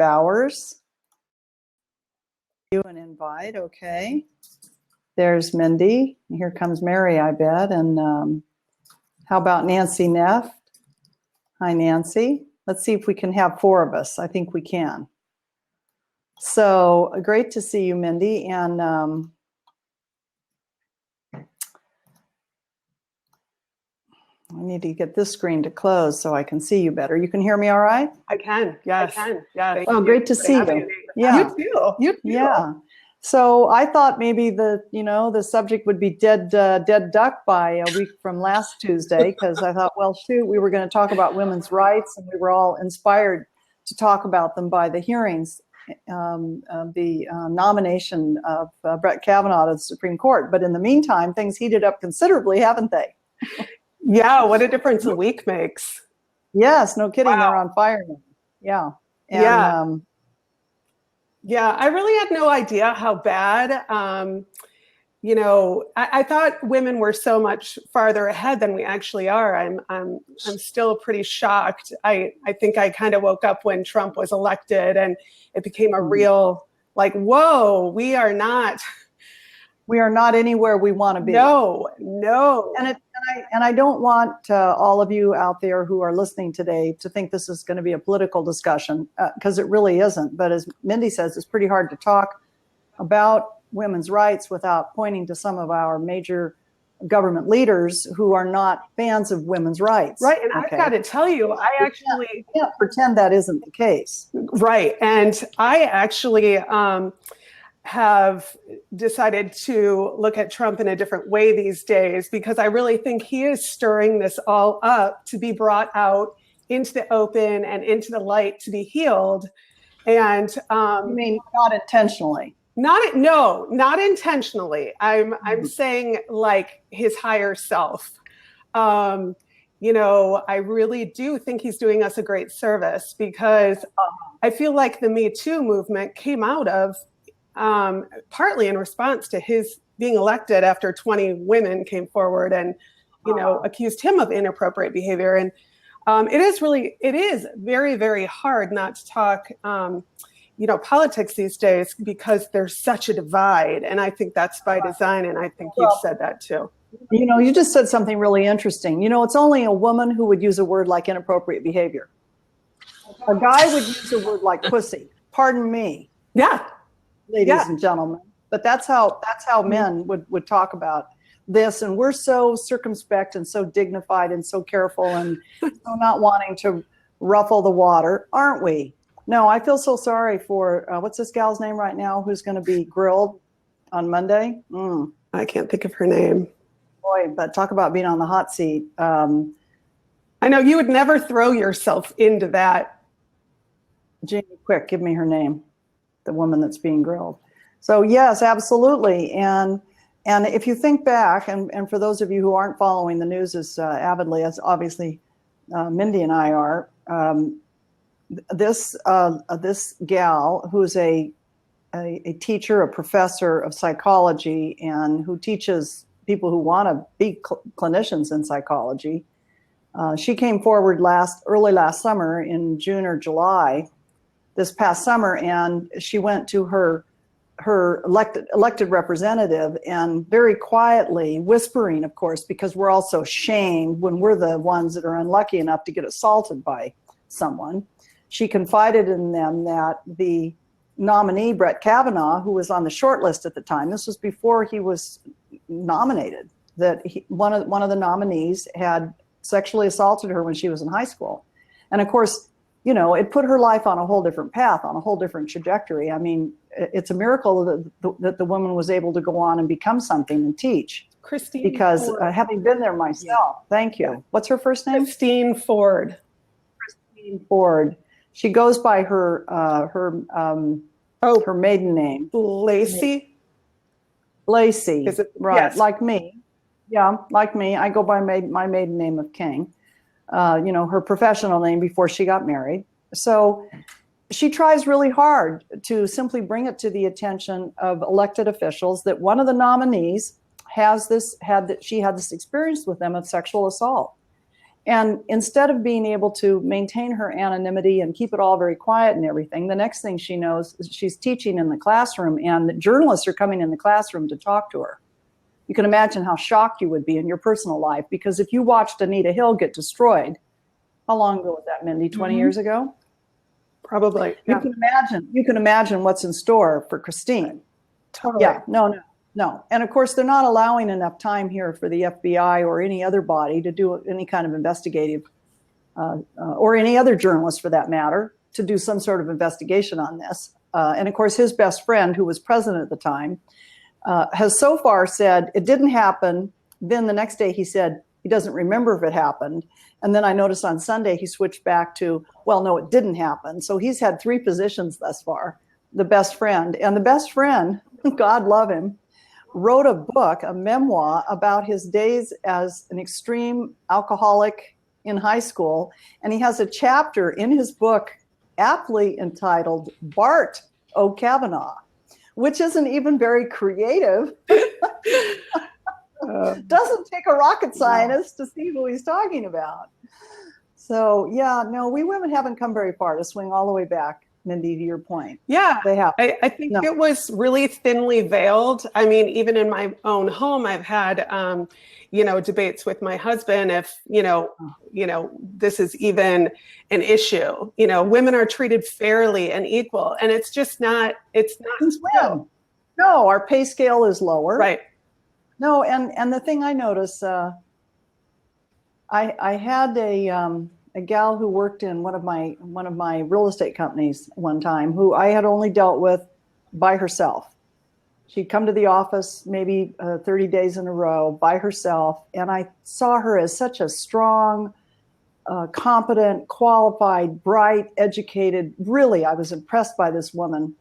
Bowers. You an invite, okay. There's Mindy. Here comes Mary, I bet. And how about Nancy Neff? Hi, Nancy. Let's see if we can have 4 of us. I think we can. So great to see you, Mindy. And I need to get this screen to close so I can see you better. You can hear me all right? I can, yes. I can, yes. Oh, great to see you. Yeah. You too. Yeah. So I thought maybe the subject would be dead duck by a week from last Tuesday, because I thought, well, shoot, we were going to talk about women's rights, and we were all inspired to talk about them by the hearings, the nomination of Brett Cavanaugh to the Supreme Court. But in the meantime, things heated up considerably, haven't they? Yeah, what a difference a week makes. Yes, no kidding. Wow. They're on fire now. Yeah. And, yeah, I really had no idea how bad. I thought women were so much farther ahead than we actually are. I'm still pretty shocked. I think I kind of woke up when Trump was elected, and it became a real whoa, we are not anywhere we want to be. No. And I don't want all of you out there who are listening today to think this is going to be a political discussion, because it really isn't. But as Mindy says, it's pretty hard to talk about women's rights without pointing to some of our major government leaders who are not fans of women's rights. Right, and okay. I've got to tell you, I actually can't pretend that isn't the case. Right, and I actually have decided to look at Trump in a different way these days, because I really think he is stirring this all up to be brought out into the open and into the light to be healed. And you mean not intentionally? Not intentionally. I'm saying like his higher self. I really do think he's doing us a great service, because I feel like the Me Too movement came out of partly in response to his being elected after 20 women came forward and, accused him of inappropriate behavior. And it is very, very hard not to talk, politics these days, because there's such a divide. And I think that's by design. And I think you've said that too. You just said something really interesting. It's only a woman who would use a word like inappropriate behavior. A guy would use a word like pussy. Pardon me. Yeah. Ladies and gentlemen, but that's how men would talk about this, and we're so circumspect and so dignified and so careful and so not wanting to ruffle the water, aren't we? No, I feel so sorry for what's this gal's name right now who's going to be grilled on Monday? I can't think of her name. Boy, but talk about being on the hot seat. I know you would never throw yourself into that. Jamie, quick, give me her name. The woman that's being grilled. So yes, absolutely. And if you think back, and for those of you who aren't following the news as avidly as obviously Mindy and I are, this gal who's a teacher, a professor of psychology, and who teaches people who want to be clinicians in psychology, she came forward early last summer in June or July. This past summer, and she went to her elected representative, and very quietly, whispering, of course, because we're all so shamed when we're the ones that are unlucky enough to get assaulted by someone. She confided in them that the nominee, Brett Cavanaugh, who was on the short list at the time, this was before he was nominated, that one of the nominees had sexually assaulted her when she was in high school. And of course, it put her life on a whole different path, on a whole different trajectory. I mean, it's a miracle that the woman was able to go on and become something and teach. Christine because Ford. Having been there myself, thank you. Yeah. What's her first name? Christine Ford. Christine Ford. She goes by her maiden name. Lacey. Lacey. Is it right? Yes. Like me. Yeah, like me. I go by my maiden name of King. Her professional name before she got married. So she tries really hard to simply bring it to the attention of elected officials that one of the nominees she had this experience with them of sexual assault. And instead of being able to maintain her anonymity and keep it all very quiet and everything, the next thing she knows is she's teaching in the classroom, and the journalists are coming in the classroom to talk to her. You can imagine how shocked you would be in your personal life, because if you watched Anita Hill get destroyed, how long ago was that, Mindy? 20 years ago? Probably. You can imagine what's in store for Christine. Totally. Yeah, no. And of course, they're not allowing enough time here for the FBI or any other body to do any kind of investigative, or any other journalist for that matter, to do some sort of investigation on this. And of course, his best friend, who was president at the time, has so far said it didn't happen. Then the next day he said he doesn't remember if it happened. And then I noticed on Sunday he switched back to, well, no, it didn't happen. So he's had 3 positions thus far, the best friend. And the best friend, God love him, wrote a book, a memoir about his days as an extreme alcoholic in high school. And he has a chapter in his book aptly entitled Bart O'Cavanaugh, which isn't even very creative. Doesn't take a rocket scientist to see who he's talking about. So yeah, no, we women haven't come very far to swing all the way back, Mindy, to your point. Yeah, they have. I think it was really thinly veiled. I mean, even in my own home, I've had, debates with my husband if, this is even an issue. Women are treated fairly and equal, and it's just not. It's not. No, our pay scale is lower. Right. No, and the thing I noticed, I had a gal who worked in one of my real estate companies one time, who I had only dealt with by herself. She'd come to the office maybe 30 days in a row by herself, and I saw her as such a strong, competent, qualified, bright, educated. Really, I was impressed by this woman.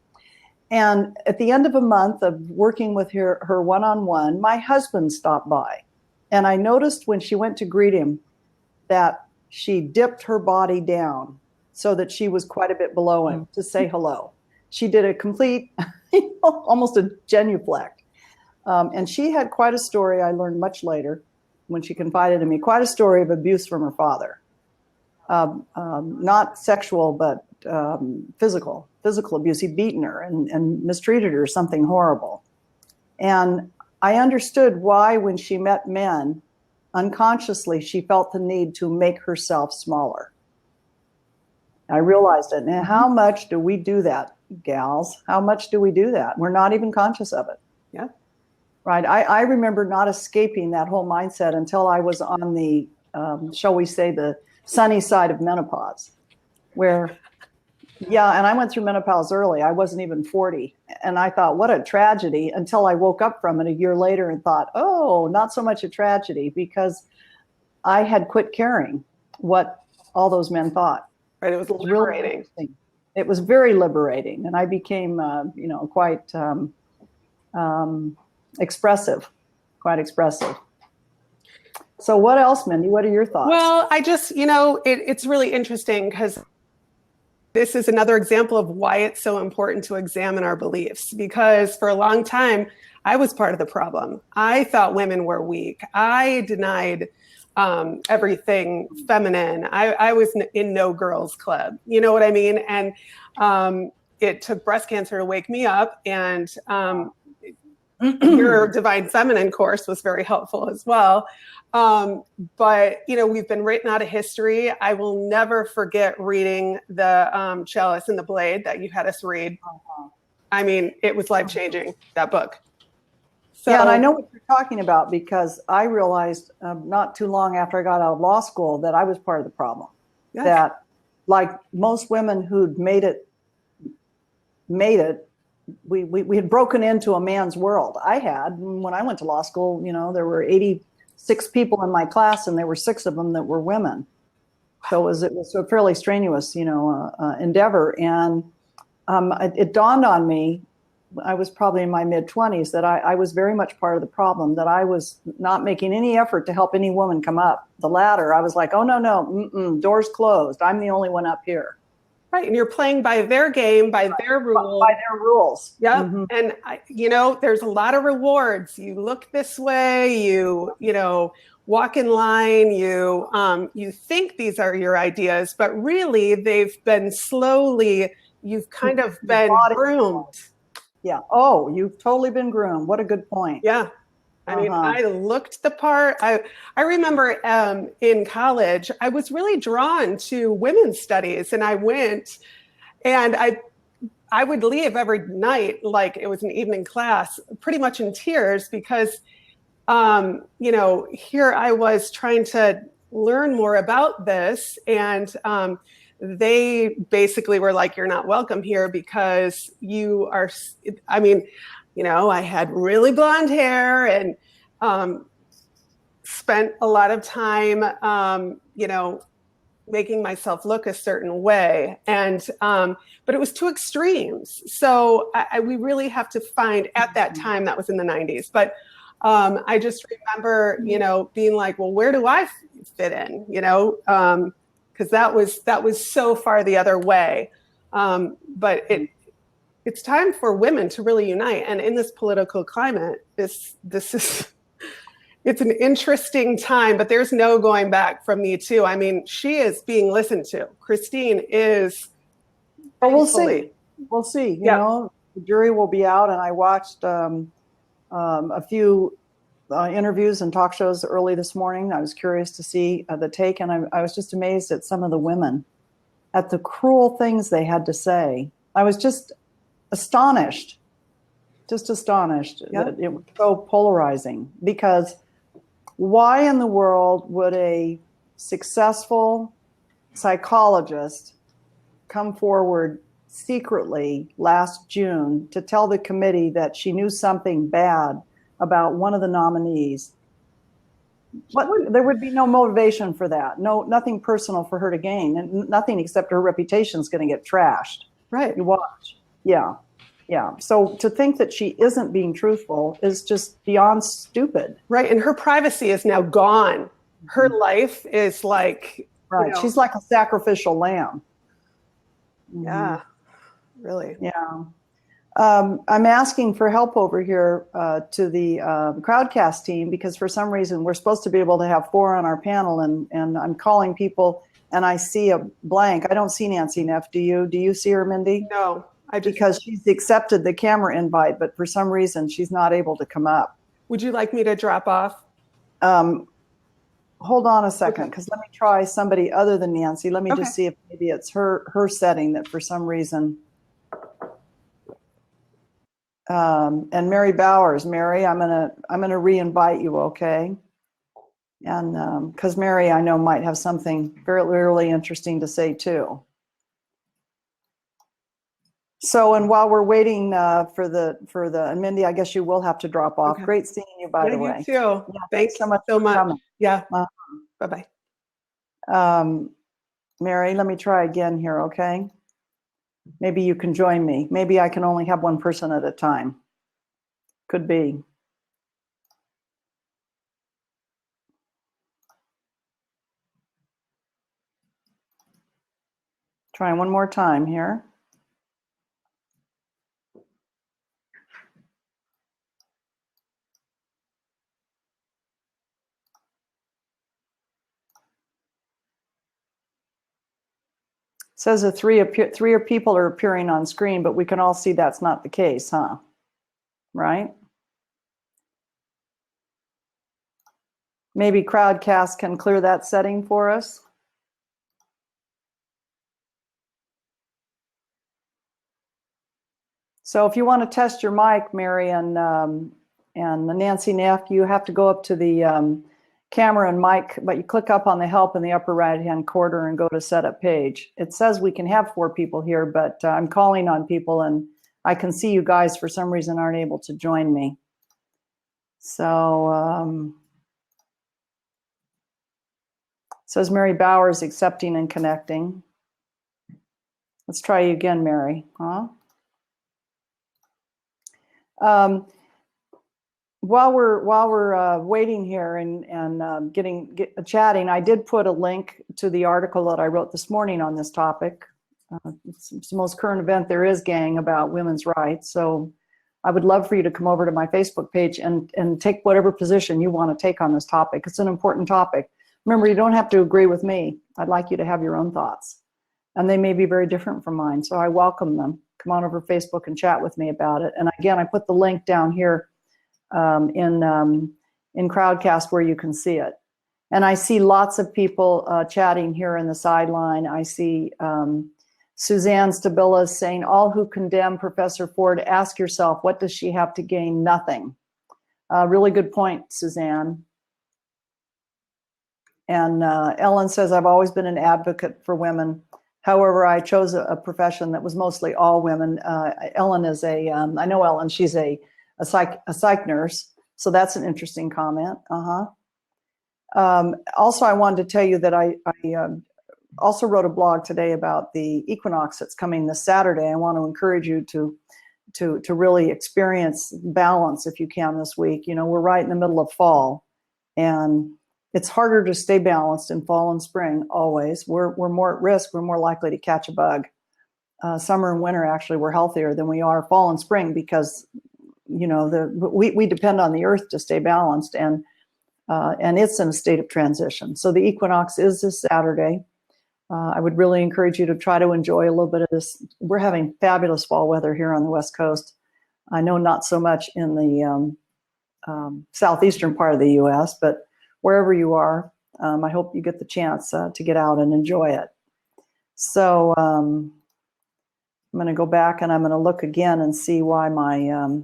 And at the end of a month of working with her one-on-one, my husband stopped by. And I noticed when she went to greet him that she dipped her body down so that she was quite a bit below him to say hello. She did a complete, almost a genuflect. And she had quite a story, I learned much later when she confided in me, quite a story of abuse from her father. Not sexual, but physical abuse. He'd beaten her and mistreated her, something horrible. And I understood why, when she met men, unconsciously, she felt the need to make herself smaller. I realized it. And how much do we do that, gals? How much do we do that? We're not even conscious of it. Yeah. Right. I remember not escaping that whole mindset until I was on the, shall we say, the sunny side of menopause, where, yeah, and I went through menopause early. I wasn't even 40. And I thought, what a tragedy, until I woke up from it a year later and thought, oh, not so much a tragedy, because I had quit caring what all those men thought. Right. It was liberating. Really, it was very liberating. And I became, quite expressive, quite expressive. So what else, Mindy? What are your thoughts? Well, I just, it's really interesting, because this is another example of why it's so important to examine our beliefs, because for a long time, I was part of the problem. I thought women were weak. I denied everything feminine. I was in no girls club. You know what I mean? And it took breast cancer to wake me up. And your Divine Feminine course was very helpful as well. But, we've been written out of history. I will never forget reading the Chalice and the Blade that you had us read. I mean, it was life-changing, that book. So, yeah, and I know what you're talking about, because I realized not too long after I got out of law school that I was part of the problem. Yes. That, like most women who'd made it, we had broken into a man's world. I had, when I went to law school, there were 86 people in my class, and there were 6 of them that were women. So it was a fairly strenuous, endeavor. And it dawned on me, I was probably in my mid-20s, that I was very much part of the problem, that I was not making any effort to help any woman come up the ladder. I was like, oh, no, doors closed. I'm the only one up here. Right. And you're playing by their game, by their rules. By their rules. Yeah. Mm-hmm. And, there's a lot of rewards. You look this way, walk in line, you think these are your ideas, but really they've been slowly, you've kind of been groomed. Yeah. Oh, you've totally been groomed. What a good point. Yeah. I mean, I looked the part. I remember in college, I was really drawn to women's studies, and I went, and I would leave every night like it was an evening class, pretty much in tears, because you know, here I was trying to learn more about this, and they basically were like, "You're not welcome here because you are." I mean, you know, I had really blonde hair and spent a lot of time, you know, making myself look a certain way, and but it was two extremes. So we really have to find, at that time, that was in the 90s, but I just remember, you know, being like, well, where do I fit in? You know, because that was so far the other way. But it's time for women to really unite, and in this political climate, this is. It's an interesting time, but there's no going back from Me Too. I mean, she is being listened to. Christine is. But we'll see. We'll see. You know, the jury will be out, and I watched a few interviews and talk shows early this morning. I was curious to see the take, and I was just amazed at some of the women, at the cruel things they had to say. I was just astonished that it was so polarizing, because why in the world would a successful psychologist come forward secretly last June to tell the committee that she knew something bad about one of the nominees? There would be no motivation for that. No, nothing personal for her to gain, and nothing except her reputation is going to get trashed. Right. You watch. Yeah. Yeah. So to think that she isn't being truthful is just beyond stupid. Right. And her privacy is now gone. Her life is like. Right. You know, she's like a sacrificial lamb. Yeah. Really. Yeah. I'm asking for help over here to the Crowdcast team, because for some reason we're supposed to be able to have 4 on our panel, and I'm calling people and I see a blank. I don't see Nancy Neff. Do you? Do you see her, Mindy? No. Because she's accepted the camera invite, but for some reason she's not able to come up. Would you like me to drop off? Hold on a second, because let me try somebody other than Nancy. Let me just see if maybe it's her setting that for some reason. And Mary Bowers, Mary, I'm gonna re-invite you, okay? And because Mary, I know, might have something really interesting to say too. So, and while we're waiting for the and Mindy, I guess you will have to drop off. Great seeing you, by the way. You too. Yeah, thanks so much. Yeah. Bye-bye. Mary, let me try again here, okay? Maybe you can join me. Maybe I can only have one person at a time. Could be. Trying one more time here. It says that three people are appearing on screen, but we can all see that's not the case, huh? Right? Maybe Crowdcast can clear that setting for us. So if you want to test your mic, Mary and Nancy Neff, you have to go up to the camera and mic, but you click up on the help in the upper right-hand corner and go to setup page. It says we can have 4 people here, but I'm calling on people and I can see you guys for some reason aren't able to join me. So it says Mary Bowers accepting and connecting. Let's try you again, Mary. Huh? While we're waiting here and chatting, I did put a link to the article that I wrote this morning on this topic. It's the most current event there is, gang, about women's rights. So I would love for you to come over to my Facebook page and take whatever position you want to take on this topic. It's an important topic. Remember, you don't have to agree with me. I'd like you to have your own thoughts. And they may be very different from mine, so I welcome them. Come on over to Facebook and chat with me about it. And again, I put the link down here in Crowdcast where you can see it. And I see lots of people chatting here in the sideline. I see Suzanne Stabila saying, all who condemn Professor Ford, ask yourself, what does she have to gain? Nothing. Really good point, Suzanne. And Ellen says, I've always been an advocate for women. However, I chose a profession that was mostly all women. Ellen is I know Ellen, she's a psych nurse. So that's an interesting comment. Also, I wanted to tell you that I also wrote a blog today about the equinox that's coming this Saturday. I want to encourage you to really experience balance if you can this week. You know, we're right in the middle of fall, and it's harder to stay balanced in fall and spring always. We're more at risk. We're more likely to catch a bug. Summer and winter, actually, we're healthier than we are fall and spring because, you know, we depend on the earth to stay balanced, and it's in a state of transition. So the equinox is this Saturday. I would really encourage you to try to enjoy a little bit of this. We're having fabulous fall weather here on the West Coast. I know not so much in the southeastern part of the U.S., but wherever you are, I hope you get the chance to get out and enjoy it. So I'm going to go back and I'm going to look again and see why my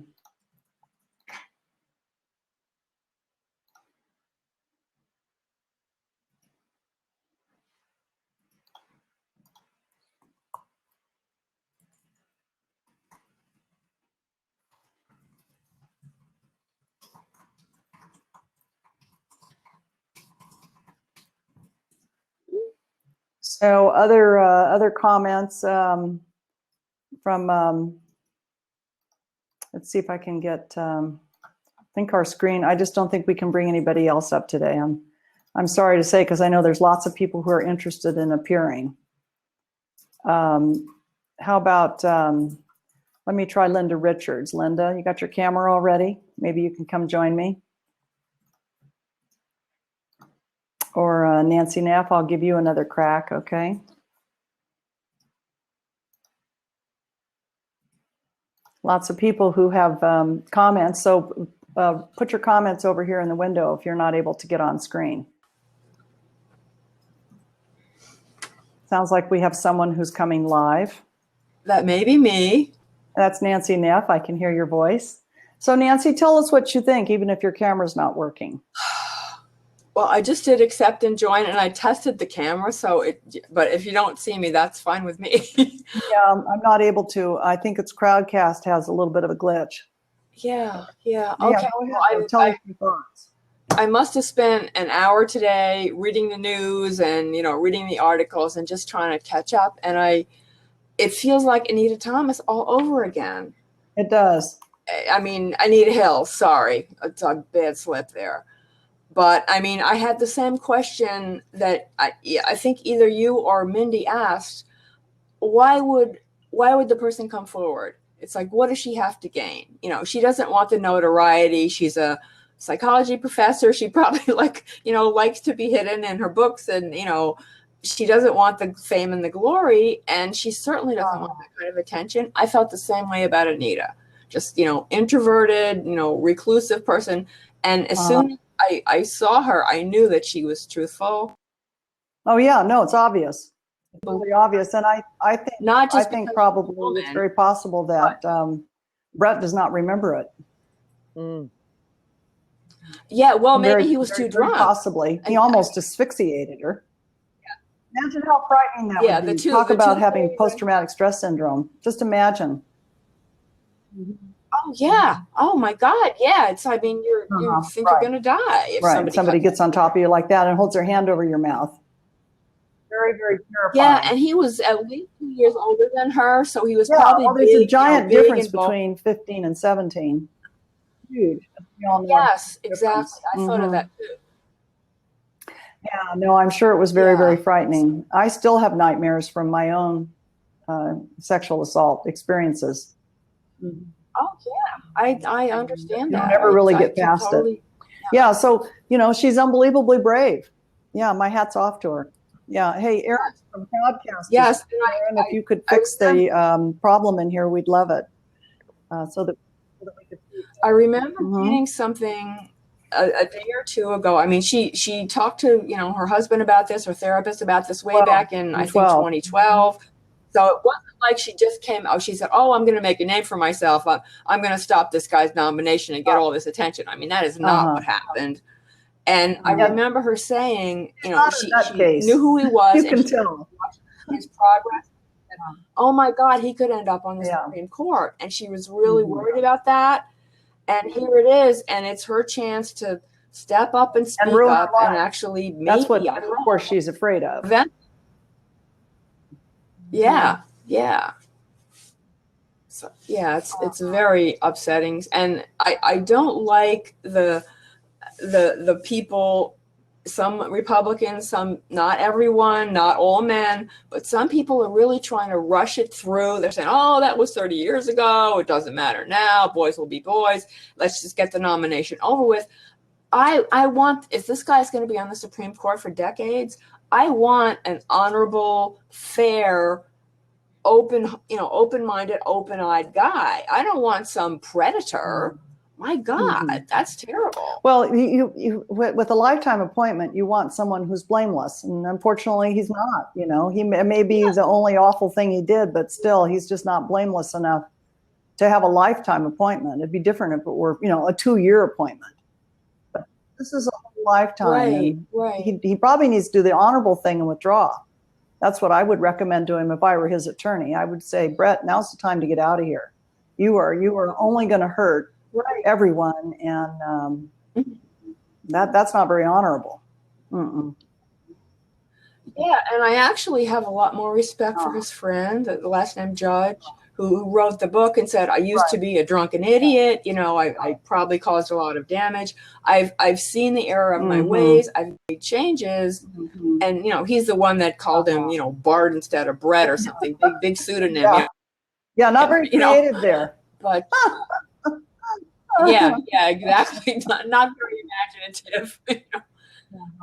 So other comments from, let's see if I can get, I think our screen, I just don't think we can bring anybody else up today. I'm sorry to say, because I know there's lots of people who are interested in appearing. How about, let me try Linda Richards. Linda, you got your camera all ready? Maybe you can come join me. Or Nancy Neff, I'll give you another crack, okay? Lots of people who have comments, so put your comments over here in the window if you're not able to get on screen. Sounds like we have someone who's coming live. That may be me. That's Nancy Neff, I can hear your voice. So Nancy, tell us what you think, even if your camera's not working. Well, I just did accept and join, and I tested the camera. But if you don't see me, that's fine with me. Yeah, I'm not able to. I think it's Crowdcast has a little bit of a glitch. Yeah. Okay. Yeah, go ahead. Well, Tell us your thoughts. I must have spent an hour today reading the news and, you know, reading the articles and just trying to catch up. And it feels like Anita Thomas all over again. It does. I mean, Anita Hill, sorry. It's a bad slip there. But I mean, I had the same question that I think either you or Mindy asked. Why would the person come forward? It's like, what does she have to gain? You know, she doesn't want the notoriety. She's a psychology professor. She probably likes to be hidden in her books, and you know, she doesn't want the fame and the glory, and she certainly doesn't want that kind of attention. I felt the same way about Anita. Just, you know, introverted, you know, reclusive person, and as soon as I saw her, I knew that she was truthful. Oh yeah, no, it's obvious. It's really obvious, and I think not just I think probably it's very possible that Brett does not remember it. Mm. Yeah, well, maybe he was too drunk. Possibly, he almost asphyxiated her. Yeah. Imagine how frightening that would be. Talk about having post-traumatic stress syndrome. Just imagine. Oh yeah. Oh my God. Yeah. I mean, you think you're going to die if somebody gets on top of you like that and holds their hand over your mouth. Very, very terrifying. Yeah, and he was at least 2 years older than her, so he was probably there's a giant difference between 15 and 17. Huge. Yes, exactly. I thought of that too. Yeah, no, I'm sure it was very, very frightening. I still have nightmares from my own sexual assault experiences. Oh yeah, I understand You that. never really I get can past it. totally. Yeah, so, she's unbelievably brave. Yeah, my hat's off to her. Yeah. Hey, Aaron from Podcast. Yes, and Aaron, if you could I fix the problem in here, we'd love it. So that we could. I remember Mhm. reading something a day or two ago. I mean, she talked to her husband about this, her therapist about this way back in I think 2012. So it wasn't like she just came out. She said, "Oh, I'm going to make a name for myself. I'm going to stop this guy's nomination and get all this attention." I mean, that is not what happened. And I remember her saying, she knew who he was. You can tell his progress. And, oh my God, he could end up on the Supreme Court. And she was really worried about that. And here it is. And it's her chance to step up and speak up and actually maybe. That's what, of course, she's afraid of. Yeah. Yeah. So, yeah, it's very upsetting. And I don't like the people, some Republicans, some, not everyone, not all men, but some people are really trying to rush it through. They're saying, oh, that was 30 years ago. It doesn't matter now. Boys will be boys. Let's just get the nomination over with. I want, if this guy's going to be on the Supreme Court for decades, I want an honorable, fair, open-minded, open-eyed guy. I don't want some predator. My God, that's terrible. Well, you with a lifetime appointment, you want someone who's blameless, and unfortunately, he's not. He may be the only awful thing he did, but still, he's just not blameless enough to have a lifetime appointment. It'd be different if it were, a 2-year appointment. But this is a whole lifetime. Right. He probably needs to do the honorable thing and withdraw. That's what I would recommend to him if I were his attorney. I would say, Brett, now's the time to get out of here. You are only going to hurt everyone, and that's not very honorable. Yeah, and I actually have a lot more respect for his friend, the last name Judge, who wrote the book and said, I used to be a drunken idiot. I probably caused a lot of damage. I've seen the error of my ways. I've made changes. And, he's the one that called him, Bart instead of Brett or something, big pseudonym. Yeah, not very creative there. But yeah, exactly. Not very imaginative.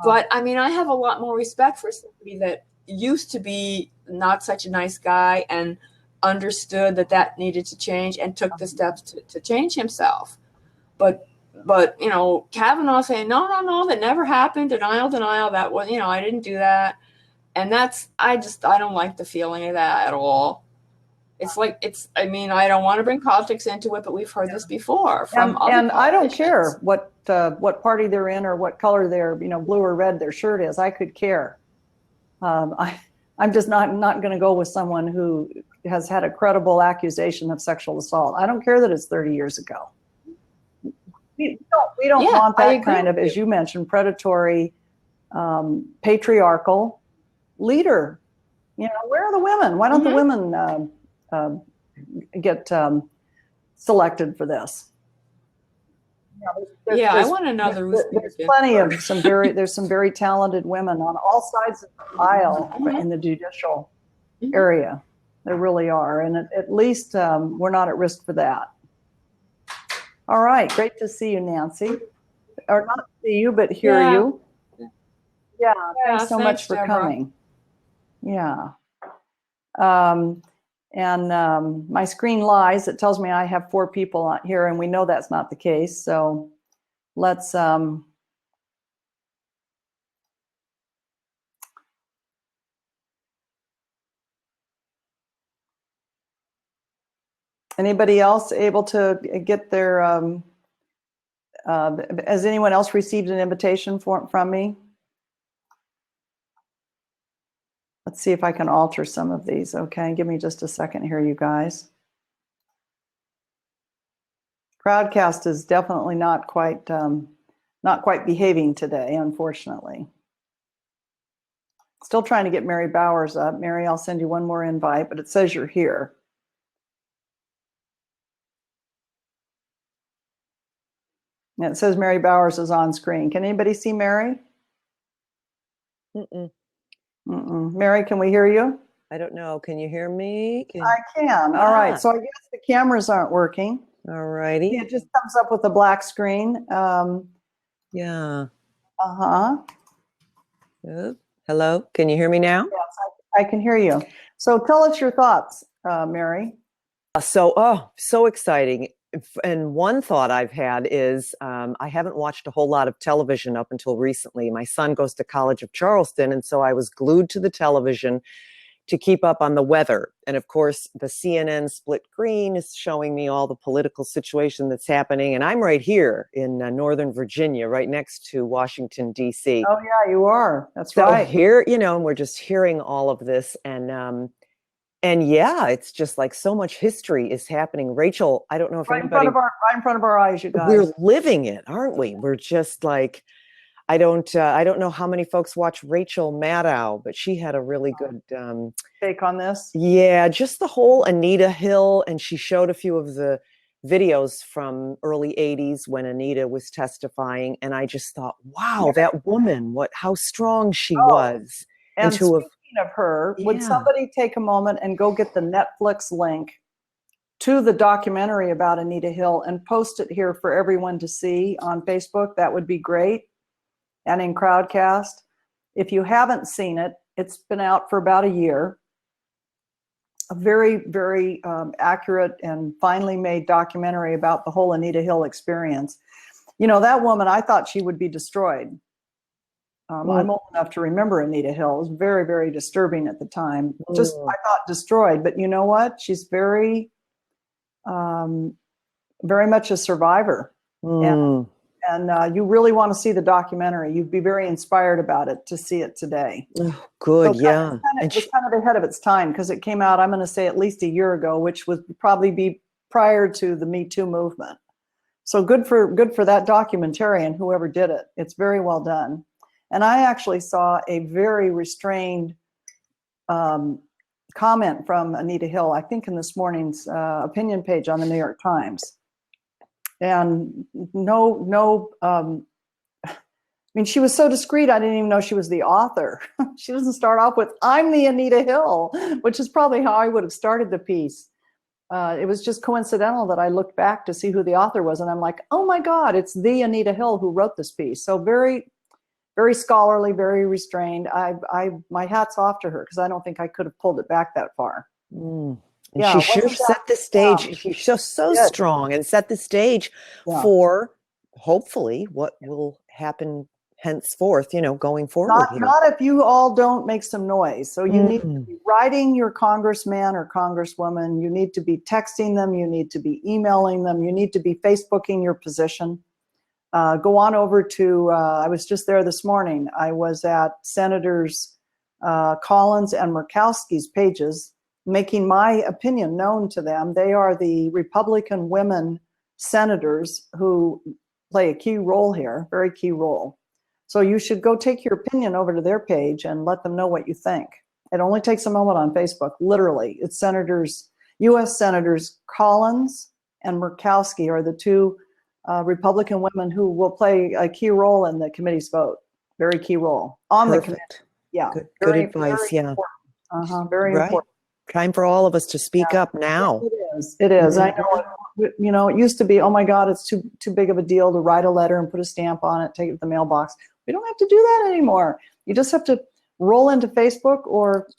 But I mean, I have a lot more respect for somebody that used to be not such a nice guy and understood that needed to change and took the steps to change himself. But Kavanaugh saying, no, that never happened. Denial. That was, I didn't do that. And I don't like the feeling of that at all. I don't want to bring politics into it, but we've heard this before from other and I don't politicians. care what party they're in or what color their, blue or red their shirt is. I could care. I'm just not going to go with someone who has had a credible accusation of sexual assault. I don't care that it's 30 years ago. We don't want that kind of, as you mentioned, predatory, patriarchal leader. Where are the women? Why don't the women get selected for this? I want another. There's plenty of there's some very talented women on all sides of the aisle in the judicial area. There really are, and at least we're not at risk for that. All right, great to see you, Nancy. Or not see you, but hear you. Yeah, thanks so much for Deborah. coming. Yeah. And my screen lies. It tells me I have 4 people on here, and we know that's not the case. So let's anybody else able to get their has anyone else received an invitation from me? Let's see if I can alter some of these. Okay, give me just a second here, you guys. Crowdcast is definitely not quite behaving today, unfortunately. Still trying to get Mary Bowers up. Mary, I'll send you one more invite, but it says you're here. And it says Mary Bowers is on screen. Can anybody see Mary? Mary, can we hear you? I don't know. Can you hear me? I can. All right. So I guess the cameras aren't working. All righty. It just comes up with a black screen. Yeah. Uh-huh. Hello, can you hear me now? Yes, I can hear you. So tell us your thoughts, Mary. So exciting. And one thought I've had is I haven't watched a whole lot of television up until recently. My son goes to College of Charleston, and so I was glued to the television to keep up on the weather. And of course, the CNN split screen is showing me all the political situation that's happening. And I'm right here in Northern Virginia, right next to Washington, D.C. Oh, yeah, you are. That's So right. here, and we're just hearing all of this. And yeah, it's just like so much history is happening. Rachel, I don't know if Right anybody, right in front of our eyes, you guys. we're living it, aren't we? We're just like, I don't know how many folks watch Rachel Maddow, but she had a really good take on this. Yeah, just the whole Anita Hill, and she showed a few of the videos from early 80s when Anita was testifying, and I just thought, wow, that woman, how strong she was. And speaking of her, would somebody take a moment and go get the Netflix link to the documentary about Anita Hill and post it here for everyone to see on Facebook? That would be great. And in Crowdcast, if you haven't seen it, it's been out for about a year. A very, very accurate and finely made documentary about the whole Anita Hill experience. That woman, I thought she would be destroyed. I'm old enough to remember Anita Hill. It was very, very disturbing at the time. I thought destroyed, but you know what? She's very, very much a survivor. And you really want to see the documentary. You'd be very inspired about it to see it today. Oh, good, yeah. It was kind of ahead of its time because it came out, I'm going to say at least a year ago, which would probably be prior to the Me Too movement. So good for that documentarian, whoever did it. It's very well done. And I actually saw a very restrained comment from Anita Hill, I think in this morning's opinion page on the New York Times. And she was so discreet, I didn't even know she was the author. She doesn't start off with, I'm the Anita Hill, which is probably how I would have started the piece. It was just coincidental that I looked back to see who the author was. And I'm like, oh my God, it's the Anita Hill who wrote this piece. So very, very scholarly, very restrained. My hat's off to her because I don't think I could have pulled it back that far. Yeah, she sure set the stage. She's so strong and set the stage for hopefully what will happen henceforth, going forward. Not if you all don't make some noise. So you need to be writing your congressman or congresswoman. You need to be texting them. You need to be emailing them. You need to be Facebooking your position. Go on over to, I was just there this morning. I was at Senators Collins and Murkowski's pages, making my opinion known to them. They are the Republican women senators who play a key role here, very key role. So you should go take your opinion over to their page and let them know what you think. It only takes a moment on Facebook, literally. It's U.S. Senators Collins and Murkowski are the two Republican women who will play a key role in the committee's vote. Very key role on the committee. Yeah. Good advice. Very very important. Time for all of us to speak up now. It is. I know. It used to be, oh my God, it's too big of a deal to write a letter and put a stamp on it, take it to the mailbox. We don't have to do that anymore. You just have to roll into Facebook or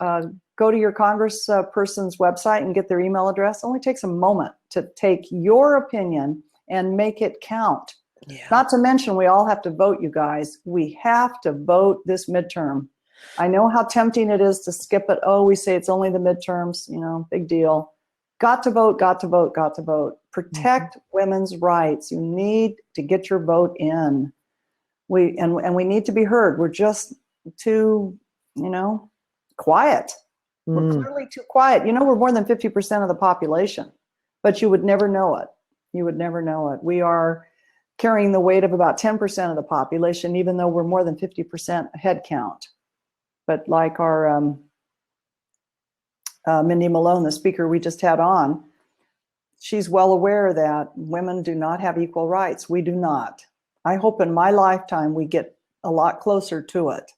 go to your congressperson's website and get their email address. It only takes a moment to take your opinion and make it count. Yeah. Not to mention, we all have to vote, you guys. We have to vote this midterm. I know how tempting it is to skip it. Oh, we say it's only the midterms, big deal. Got to vote, got to vote, got to vote. Protect women's rights. You need to get your vote in. We need to be heard. We're just too, quiet. We're clearly too quiet. We're more than 50% of the population, but you would never know it. You would never know it. We are carrying the weight of about 10% of the population, even though we're more than 50% head count. But like our Mindy Malone, the speaker we just had on, she's well aware that women do not have equal rights. We do not. I hope in my lifetime we get a lot closer to it.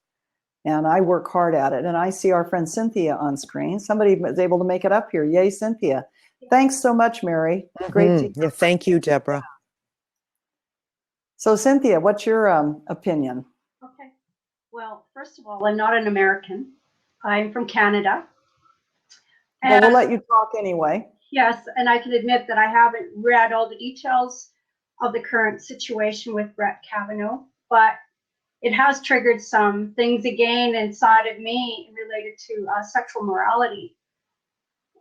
And I work hard at it. And I see our friend Cynthia on screen. Somebody was able to make it up here. Yay, Cynthia. Thanks so much, Mary. Great to Yeah, thank you, Deborah. So Cynthia, what's your opinion? Okay. Well, first of all, I'm not an American. I'm from Canada. Well, we'll And let you talk anyway. yes, and I can admit that I haven't read all the details of the current situation with Brett Cavanaugh, but it has triggered some things again inside of me related to sexual morality.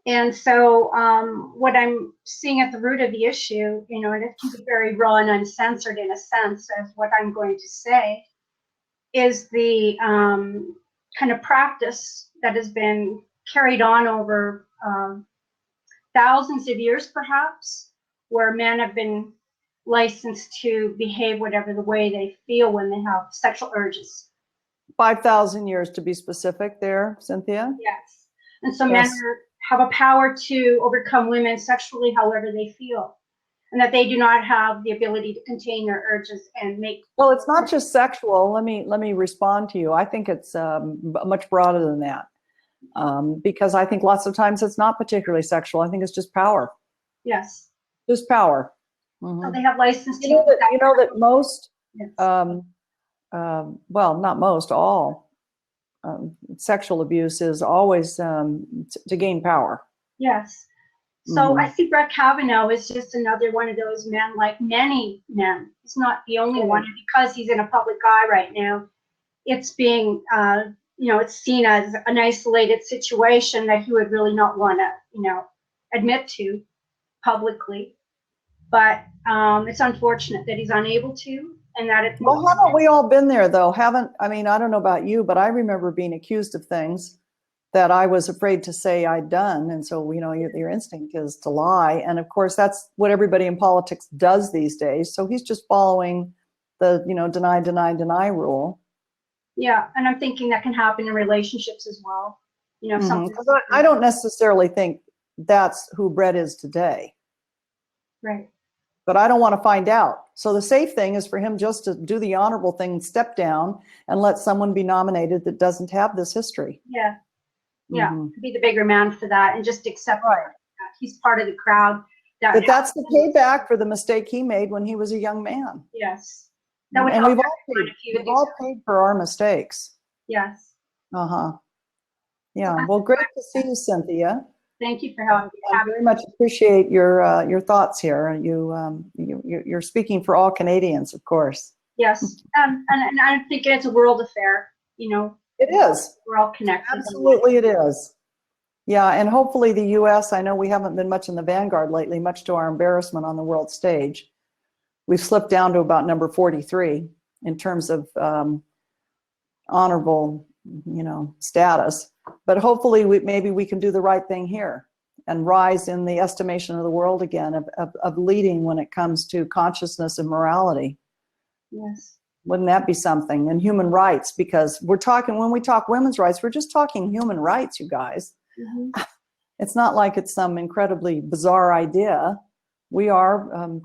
And so what I'm seeing at the root of the issue, you know, and it can be very raw and uncensored in a sense of what I'm going to say, is the kind of practice that has been carried on over thousands of years, perhaps, where men have been licensed to behave whatever the way they feel when they have sexual urges. 5,000 years to be specific there, Cynthia. Yes. And so Yes. men have a power to overcome women sexually however they feel, and that they do not have the ability to contain their urges and make. Well, it's not just sexual. Let me respond to you. I think it's much broader than that, because I think lots of times it's not particularly sexual. I think it's just power. Yes. Just power. So Mhm. they have license to. You know that most, Yes. well, not most, all sexual abuse is always to gain power. Yes. So Mhm. I see Brett Cavanaugh is just another one of those men, like many men. He's not the only Right. one. And because he's in a public eye right now, it's being, you know, it's seen as an isolated situation that he would really not want to, you know, admit to publicly. But it's unfortunate that he's unable to, and that it's. Well, haven't we all been there though? I mean, I don't know about you, but I remember being accused of things that I was afraid to say I'd done. And so, you know, your instinct is to lie. And of course, that's what everybody in politics does these days. So he's just following the, you know, deny, deny, deny rule. Yeah, and I'm thinking that can happen in relationships as well. You know, something. 'Cause I don't necessarily think that's who Brett is today, Right. but I don't want to find out. So the safe thing is for him just to do the honorable thing, step down and let someone be nominated that doesn't have this history. Yeah. Yeah, Mhm. be the bigger man for that and just accept Right. that he's part of the crowd. But that's the payback for the mistake he made when he was a young man. Yes. That would And help we've everyone if you would do all so. paid for our mistakes. Yes. Uh-huh. Yeah. Well, great to see you, Cynthia. Thank you for helping. I very much appreciate your thoughts here. You're speaking for all Canadians, of course. Yes. And I'm thinking it's a world affair. You know, It is. we're all connected. Absolutely, it is. Yeah, and hopefully the U.S. I know we haven't been much in the vanguard lately, much to our embarrassment on the world stage. We've slipped down to about number 43 in terms of honorable, you know, status. But hopefully, maybe we can do the right thing here and rise in the estimation of the world again of leading when it comes to consciousness and morality. Yes. Wouldn't that be something? And human rights, because when we talk women's rights, we're just talking human rights, you guys. Mm-hmm. It's not like it's some incredibly bizarre idea. We are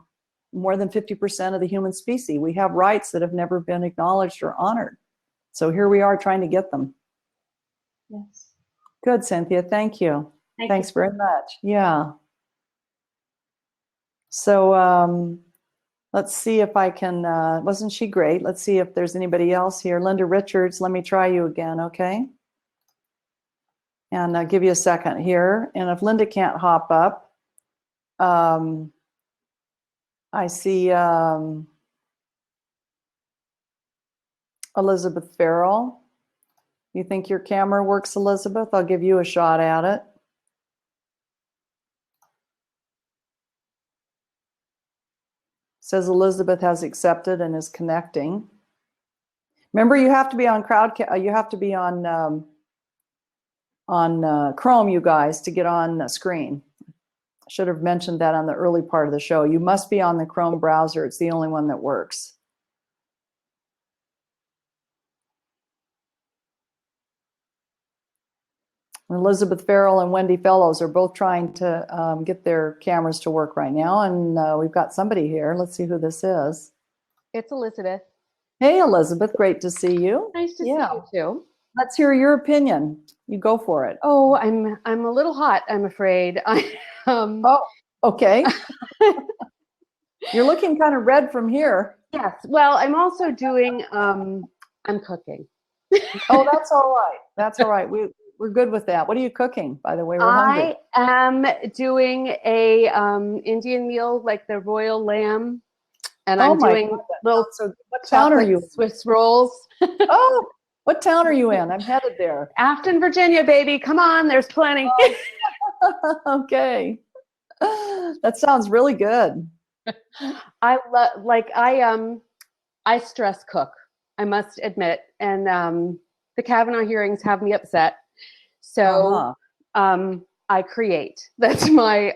more than 50% of the human species. We have rights that have never been acknowledged or honored. So here we are trying to get them. Yes. Good, Cynthia. Thank you. Thanks very much. Yeah. So let's see if I can, wasn't she great? Let's see if there's anybody else here. Linda Richards, let me try you again, okay? And I'll give you a second here. And if Linda can't hop up, I see Elizabeth Farrell. You think your camera works, Elizabeth? I'll give you a shot at it. Says Elizabeth has accepted and is connecting. Remember, you have to be on you have to be on Chrome, you guys, to get on the screen. I should have mentioned that on the early part of the show. You must be on the Chrome browser. It's the only one that works. Elizabeth Farrell and Wendy Fellows are both trying to get their cameras to work right now. And we've got somebody here. Let's see who this is. It's Elizabeth. Hey, Elizabeth, great to see you. Nice to see you too. Let's hear your opinion. You go for it. Oh, I'm a little hot, I'm afraid. Oh, okay. You're looking kind of red from here. Yes. Well, I'm also doing, I'm cooking. Oh, that's all right. That's all right. We're good with that. What are you cooking, by the way? We're hungry. I am doing a Indian meal, like the royal lamb, and Oh I'm my doing God, that little sounds so good. What town are chocolate you? Swiss rolls. Oh, what town are you in? I'm headed there. Afton, Virginia, baby. Come on, there's plenty. Okay. That sounds really good. I love, I stress cook, I must admit, and the Cavanaugh hearings have me upset. So I create. That's my.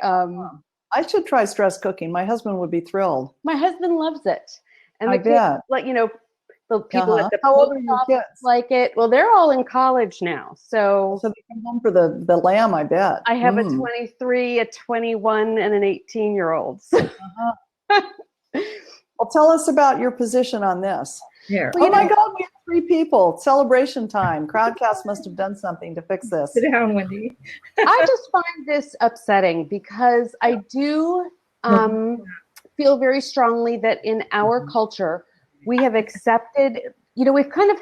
I should try stress cooking. My husband would be thrilled. My husband loves it, and I the kids, bet. like the people at the How old are post your office kids? like it. Well, they're all in college now, so So they come home for the lamb, I bet. I have a 23, a 21, and an 18-year-old. Well, tell us about your position on this. Here. Oh my God, we have 3 people. Celebration time. Crowdcast must have done something to fix this. Sit down, Wendy. I just find this upsetting because I do feel very strongly that in our culture, we have accepted, we've kind of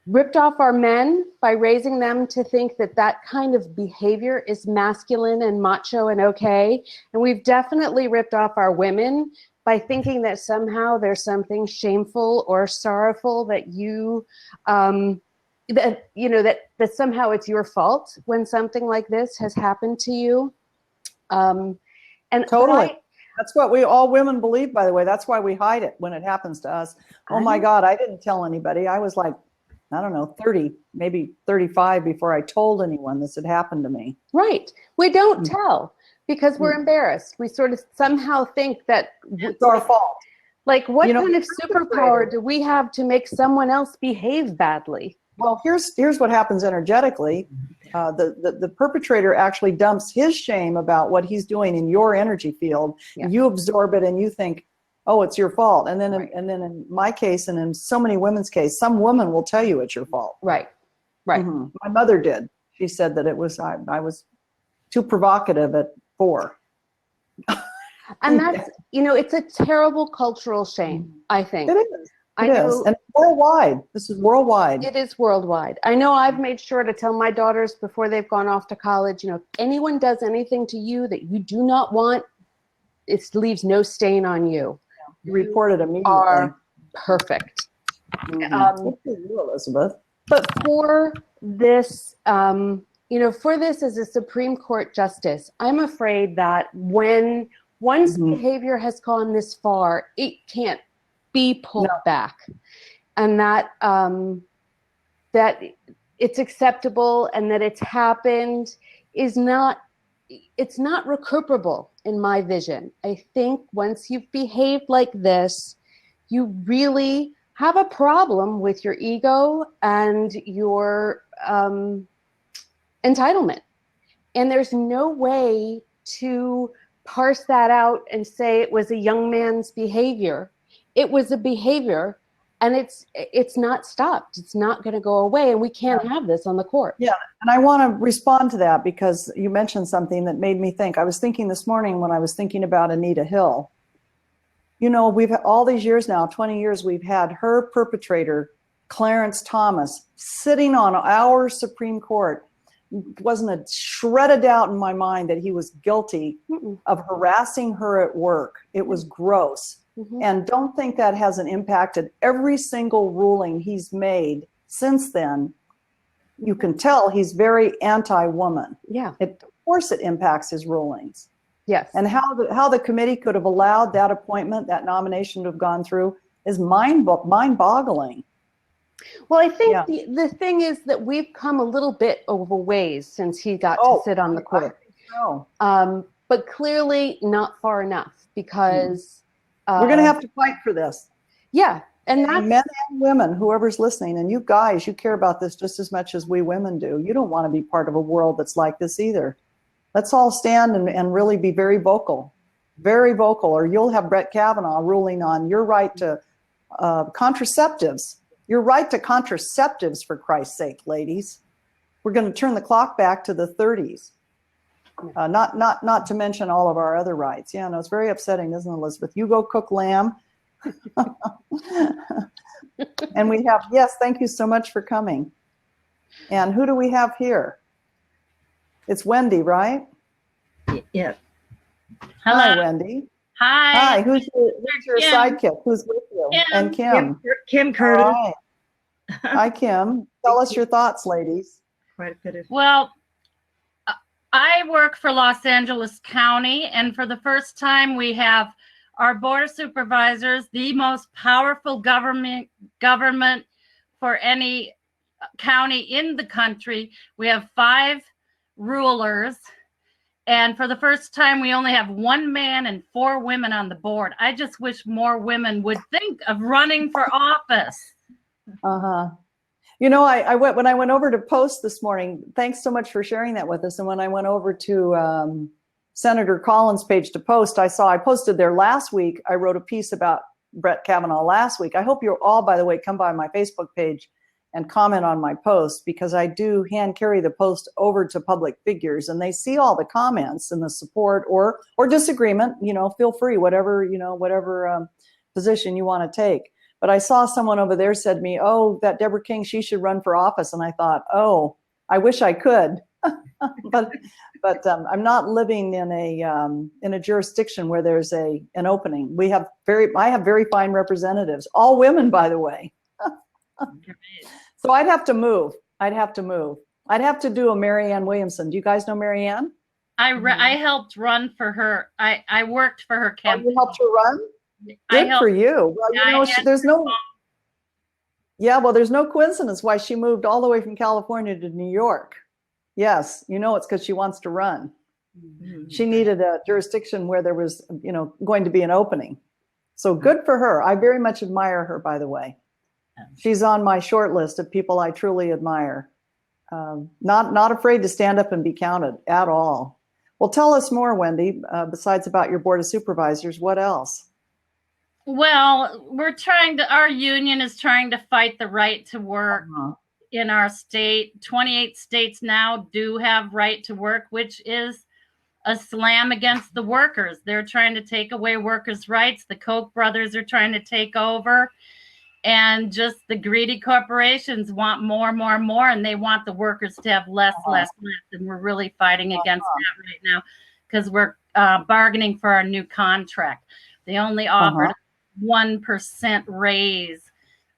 ripped off our men by raising them to think that that kind of behavior is masculine and macho and okay. And we've definitely ripped off our women by thinking that somehow there's something shameful or sorrowful that that somehow it's your fault when something like this has happened to you. And Totally. That's what all women believe, by the way. That's why we hide it when it happens to us. Oh my God, I didn't tell anybody. I was like, I don't know, 30, maybe 35 before I told anyone this had happened to me. Right. We don't tell because we're embarrassed. We sort of somehow think that It's our fault. Like, what kind of superpower do we have to make someone else behave badly? Well, here's what happens energetically. The perpetrator actually dumps his shame about what he's doing in your energy field. Yeah. You absorb it and you think, oh, it's your fault. And then, Right. and then in my case, and in so many women's case, some woman will tell you it's your fault. Right. Right. Mhm. My mother did. She said that it was I was too provocative at 4. And that's, it's a terrible cultural shame, I think. It is. I It know is. And worldwide. This is worldwide. it is worldwide. I know I've made sure to tell my daughters before they've gone off to college, if anyone does anything to you that you do not want, it leaves no stain on you. You reported immediately. Are perfect. Good for you, Elizabeth. But for this, for this as a Supreme Court justice, I'm afraid that when one's behavior has gone this far, it can't be pulled back, and that that it's acceptable and that it's happened is not. It's not recuperable in my vision. I think once you've behaved like this, you really have a problem with your ego and your entitlement. And there's no way to parse that out and say it was a young man's behavior. It was a behavior, and it's not stopped. It's not going to go away, and we can't have this on the court. Yeah, and I want to respond to that because you mentioned something that made me think. I was thinking this morning when I was thinking about Anita Hill. We've all these years now, 20 years, we've had her perpetrator, Clarence Thomas, sitting on our Supreme Court. Wasn't a shred of doubt in my mind that he was guilty of harassing her at work. It was gross. And don't think that hasn't impacted every single ruling he's made since then. You can tell he's very anti-woman. Yeah. Of course it impacts his rulings. Yes. And how the committee could have allowed that appointment, that nomination to have gone through is mind-boggling. Well, I think the thing is that we've come a little bit over ways since he got to sit on the court. But clearly not far enough because we're going to have to fight for this. Yeah. And that's men and women, whoever's listening, and you guys, you care about this just as much as we women do. You don't want to be part of a world that's like this either. Let's all stand and really be very vocal, or you'll have Brett Cavanaugh ruling on your right to contraceptives. Your right to contraceptives, for Christ's sake, ladies. We're going to turn the clock back to the 30s. Not to mention all of our other rights. Yeah, no, it's very upsetting, isn't it, Elizabeth? You go cook lamb. And we have, yes, thank you so much for coming. And who do we have here? It's Wendy, right? Yeah. Hi, Hello. Wendy. Hi. Hi, who's your Kim. sidekick? Who's with you? Kim. And Kim. Kim Curtis. All right. Hi, Kim. Tell us your thoughts, ladies. Quite a bit of. Well, I work for Los Angeles County, and for the first time, we have our Board of Supervisors, the most powerful government for any county in the country. We have 5 rulers, and for the first time, we only have 1 man and 4 women on the board. I just wish more women would think of running for office. Uh-huh. You know, when I went over to post this morning, thanks so much for sharing that with us. And when I went over to Senator Collins' page to post, I posted there last week. I wrote a piece about Brett Cavanaugh last week. I hope you'll all, by the way, come by my Facebook page and comment on my post, because I do hand carry the post over to public figures, and they see all the comments and the support or disagreement. You know, feel free, whatever position you want to take. But I saw someone over there said to me, "Oh, that Deborah King, she should run for office." And I thought, "Oh, I wish I could," but I'm not living in a jurisdiction where there's an opening. I have very fine representatives, all women, by the way. So I'd have to move. I'd have to do a Marianne Williamson. Do you guys know Marianne? I helped run for her. I worked for her campaign. Oh, you helped her run? Good for you. Well, Yeah, you know, there's no coincidence why she moved all the way from California to New York. Yes, you know, it's because she wants to run. Mm-hmm. She needed a jurisdiction where there was, going to be an opening. So good for her. I very much admire her, by the way. She's on my short list of people I truly admire. Not afraid to stand up and be counted at all. Well, tell us more, Wendy, besides about your Board of Supervisors. What else? Well, our union is trying to fight the right to work in our state. 28 states now do have right to work, which is a slam against the workers. They're trying to take away workers' rights. The Koch brothers are trying to take over. And just the greedy corporations want more, and they want the workers to have less. And we're really fighting against that right now, because we're bargaining for our new contract. They only offered 1% raise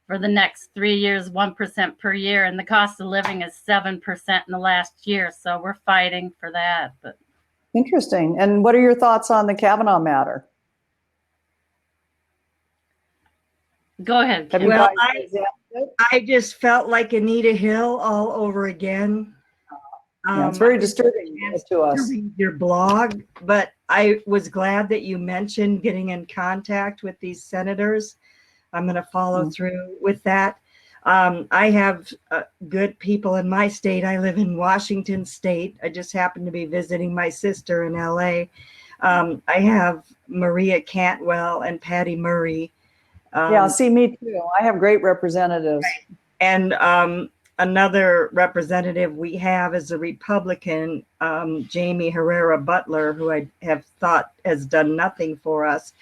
for the next 3 years, 1% per year. And the cost of living is 7% in the last year. So we're fighting for that. But interesting. And what are your thoughts on the Cavanaugh matter? Go ahead. Have you Well, guys examined it? I just felt like Anita Hill all over again. Yeah, it's very disturbing to us. Read your blog, but I was glad that you mentioned getting in contact with these senators. I'm going to follow through with that. I have good people in my state. I live in Washington State. I just happened to be visiting my sister in LA. I have Maria Cantwell and Patty Murray. Yeah, see, me too. I have great representatives. Right. And another representative we have is a Republican, Jamie Herrera Butler, who I have thought has done nothing for us.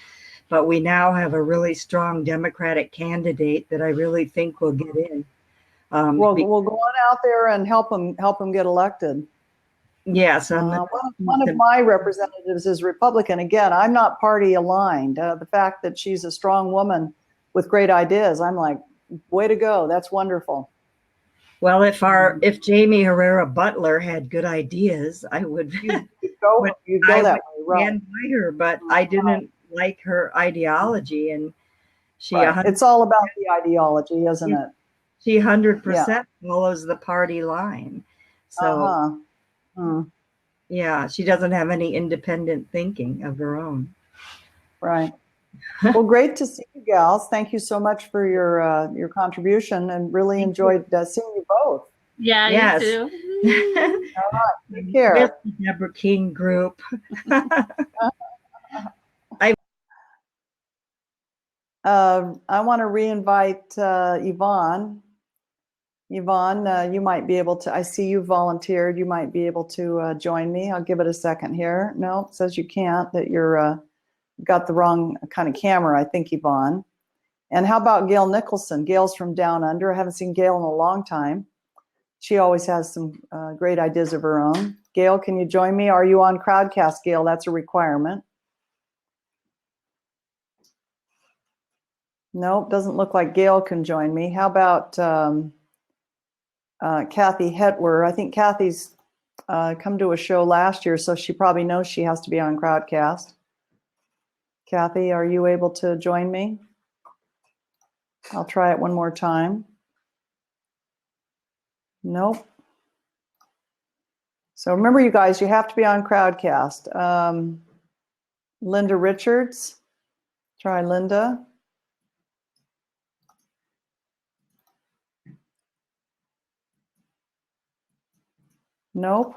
But we now have a really strong Democratic candidate that I really think will get in. We'll go on out there and help them get elected. Yes. One of my representatives is Republican. Again, I'm not party aligned. The fact that she's a strong woman with great ideas, I'm like, way to go. That's wonderful. Well, if Jamie Herrera Butler had good ideas, I would go that way, right? Stand by her, but I didn't like her ideology, and she. Right. It's all about the ideology, isn't it? She 100% follows the party line. So, yeah, she doesn't have any independent thinking of her own. Right. Well, great to see you, gals. Thank you so much for your contribution, and really enjoyed seeing you both. Yeah, yes. You too. All right, take care. With the Deborah King group. I want to reinvite Yvonne. Yvonne, you might be able to, I see you volunteered. You might be able to join me. I'll give it a second here. No, it says you can't, that you're got the wrong kind of camera, I think, Yvonne. And how about Gail Nicholson? Gail's from Down Under. I haven't seen Gail in a long time. She always has some great ideas of her own. Gail, can you join me? Are you on Crowdcast, Gail? That's a requirement. Nope, doesn't look like Gail can join me. How about Kathy Hetwer? I think Kathy's come to a show last year, so she probably knows she has to be on Crowdcast. Kathy, are you able to join me? I'll try it one more time. Nope. So remember, you guys, you have to be on Crowdcast. Linda Richards, try Linda. Nope.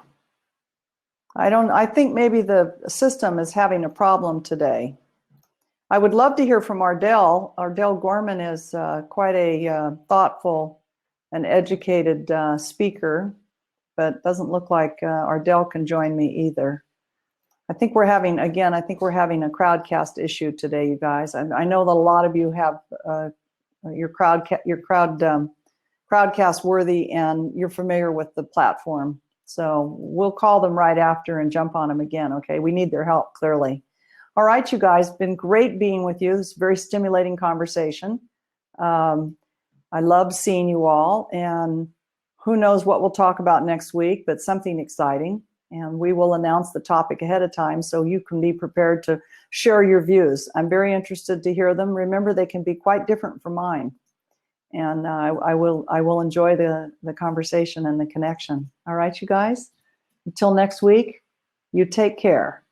I think maybe the system is having a problem today. I would love to hear from Ardell. Ardell Gorman is quite a thoughtful and educated speaker, but doesn't look like Ardell can join me either. I think we're having, again, I think we're having a Crowdcast issue today, you guys. I know that a lot of you have your Crowdcast worthy and you're familiar with the platform. So we'll call them right after and jump on them again, okay? We need their help, clearly. All right, you guys, been great being with you. It's a very stimulating conversation. I love seeing you all, and who knows what we'll talk about next week, but something exciting. And we will announce the topic ahead of time so you can be prepared to share your views. I'm very interested to hear them. Remember, they can be quite different from mine. And I will enjoy the conversation and the connection. All right, you guys, until next week, you take care.